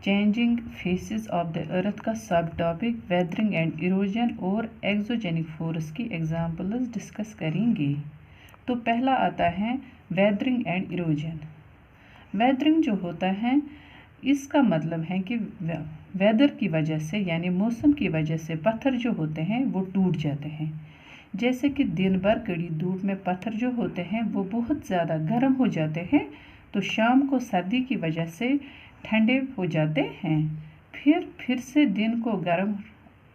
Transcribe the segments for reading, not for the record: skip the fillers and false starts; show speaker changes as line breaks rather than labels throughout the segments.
Changing faces of the earth का सब topic weathering and erosion और एक्सोजेनिक फोर्स की एग्जाम्पल्स डिस्कस करेंगे। तो पहला आता है वेदरिंग एंड इरोजन। वेदरिंग जो होता है इसका मतलब है कि वेदर की वजह से यानी मौसम की वजह से पत्थर जो होते हैं वो टूट जाते हैं। जैसे कि दिन भर कड़ी धूप में पत्थर जो होते हैं वो बहुत ज़्यादा गर्म हो जाते हैं, तो शाम को सर्दी की वजह से ठंडे हो जाते हैं, फिर से दिन को गर्म,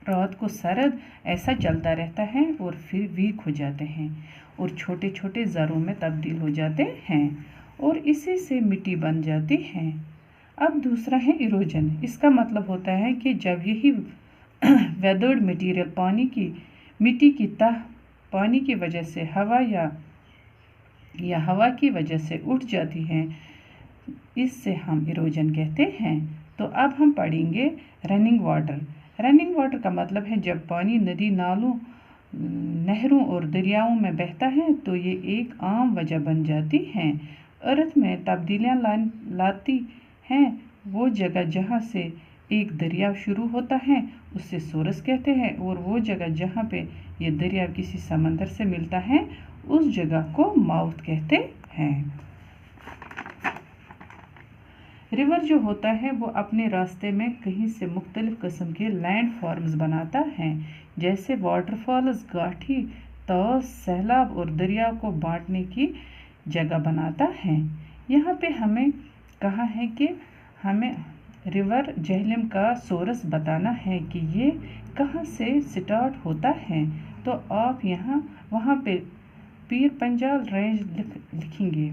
रात को सर्द, ऐसा चलता रहता है और फिर वीक हो जाते हैं और छोटे छोटे ज़रों में तब्दील हो जाते हैं और इसी से मिट्टी बन जाती है। अब दूसरा है इरोजन। इसका मतलब होता है कि जब यही वेदर्ड मटेरियल मिट्टी की तह पानी की वजह से हवा या हवा की वजह से उठ जाती है, इससे हम इरोजन कहते हैं। तो अब हम पढ़ेंगे रनिंग वाटर। रनिंग वाटर का मतलब है जब पानी नदी, नालों, नहरों और दरियाओं में बहता है तो ये एक आम वजह बन जाती है। अर्थ में तब्दीलियाँ लाती हैं वो जगह जहाँ से एक दरिया शुरू होता है उससे सोर्स कहते हैं, और वो जगह जहाँ पे ये दरिया किसी समंदर से मिलता है उस जगह को माउथ कहते हैं। रिवर जो होता है वो अपने रास्ते में कहीं से मुख्तलिफ किस्म के लैंड फॉर्म्स बनाता है, जैसे वाटरफॉल्स, गाठी, तौस, सैलाब और दरिया को बांटने की जगह बनाता है। यहाँ पे हमें कहा है कि हमें रिवर झेलम का सोर्स बताना है कि ये कहाँ से स्टार्ट होता है। तो आप वहाँ पे पीर पंजाल रेंज लिखेंगे।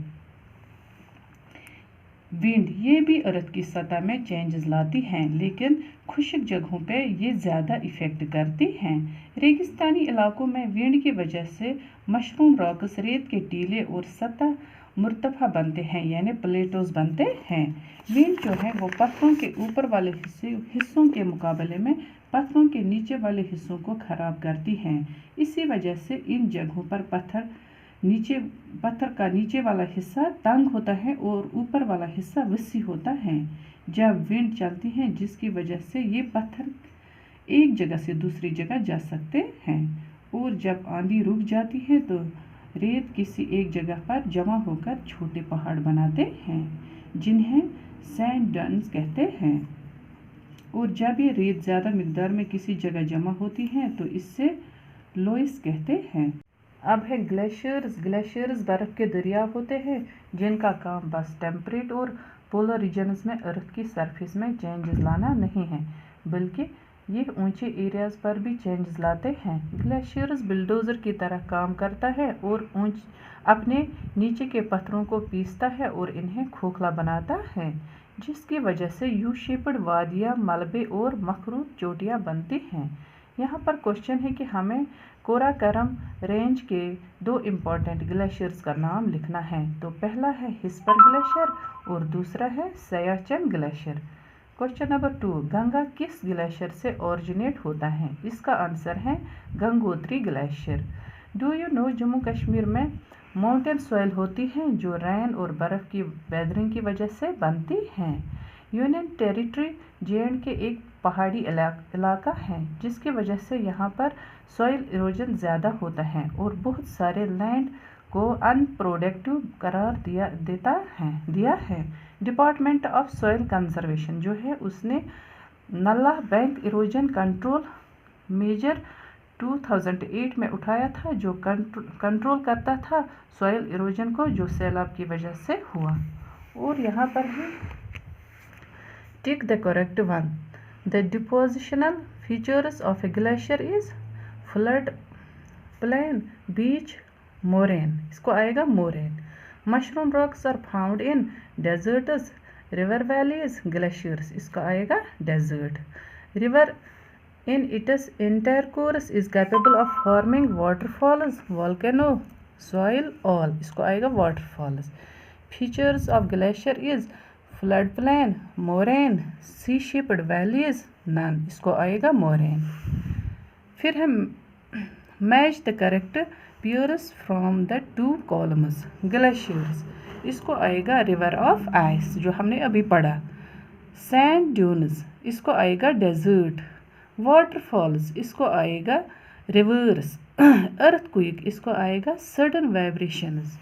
विंड ये भी अर्थ की सतह में चेंजेस लाती हैं, लेकिन खुश्क जगहों पे ये ज़्यादा इफ़ेक्ट करती हैं। रेगिस्तानी इलाकों में विंड की वजह से मशरूम रॉक्स, रेत के टीले और सतह मुर्तफा बनते हैं यानी प्लेटोज बनते हैं। विंड जो है वो पत्थरों के ऊपर वाले हिस्सों के मुकाबले में पत्थरों के नीचे वाले हिस्सों को ख़राब करती हैं। इसी वजह से इन जगहों पर पत्थर का नीचे वाला हिस्सा तंग होता है और ऊपर वाला हिस्सा वसी होता है जब विंड चलती है, जिसकी वजह से ये पत्थर एक जगह से दूसरी जगह जा सकते हैं। और जब आंधी रुक जाती है तो रेत किसी एक जगह पर जमा होकर छोटे पहाड़ बनाते हैं जिन्हें सैंड डन्स कहते हैं। और जब ये रेत ज़्यादा मिकदार में किसी जगह जमा होती है तो इससे लोइस कहते हैं। अब है ग्लेशियर्स। ग्लेशियर्स बर्फ़ के दरिया होते हैं जिनका काम बस टेम्परेट और पोलर रीजन्स में अर्थ की सरफेस में चेंजेस लाना नहीं है, बल्कि ये ऊंचे एरियाज़ पर भी चेंजेस लाते हैं। ग्लेशियर्स बिल्डोज़र की तरह काम करता है और अपने नीचे के पत्थरों को पीसता है और इन्हें खोखला बनाता है, जिसकी वजह से यू शेप्ड वादियाँ, मलबे और मखरूत चोटियाँ बनती हैं। यहाँ पर क्वेश्चन है कि हमें कोराकोरम रेंज के 2 इम्पॉर्टेंट ग्लेशियर्स का नाम लिखना है। तो पहला है हिस्पर ग्लेशियर और दूसरा है Siachen glacier. Question number 2, Ganga किस ग्लेशियर से ओरिजिनेट होता है? इसका आंसर है Gangotri glacier. Do you know Jammu Kashmir में माउंटेन सॉइल होती है जो रेन और बर्फ़ की वेदरिंग की वजह से बनती हैं। यूनियन टेरिटरी J&K एक पहाड़ी इलाका है जिसकी वजह से यहाँ पर सॉइल इरोजन ज़्यादा होता है और बहुत सारे लैंड को अनप्रोडक्टिव करार दिया है। डिपार्टमेंट ऑफ सॉइल कंजर्वेशन जो है उसने नल्ला बैंक इरोजन कंट्रोल मेजर 2008 में उठाया था जो कंट्रोल करता था सॉइल इरोजन को जो सैलाब की वजह से हुआ। और यहाँ पर है tick the correct one. The depositional features of a glacier is flood plain, beach, moraine. इसको आएगा moraine. Mushroom rocks are found in deserts, river valleys, glaciers. इसका आएगा desert. River in its entire course is capable of forming waterfalls, volcano, soil, all. इसको आएगा waterfalls. Features of glacier is floodplain, moraine, sea-shaped valleys, none. इसको आएगा moraine. फिर हम match the correct pairs from the 2 columns. Glaciers. इसको आएगा river of ice जो हमने अभी पढ़ा। सैंड ड्यून्स, इसको आएगा डेजर्ट। वाटरफॉल्स, इसको आएगा रिवर्स। अर्थक्वेक, इसको आएगा सडन वाइब्रेशंस।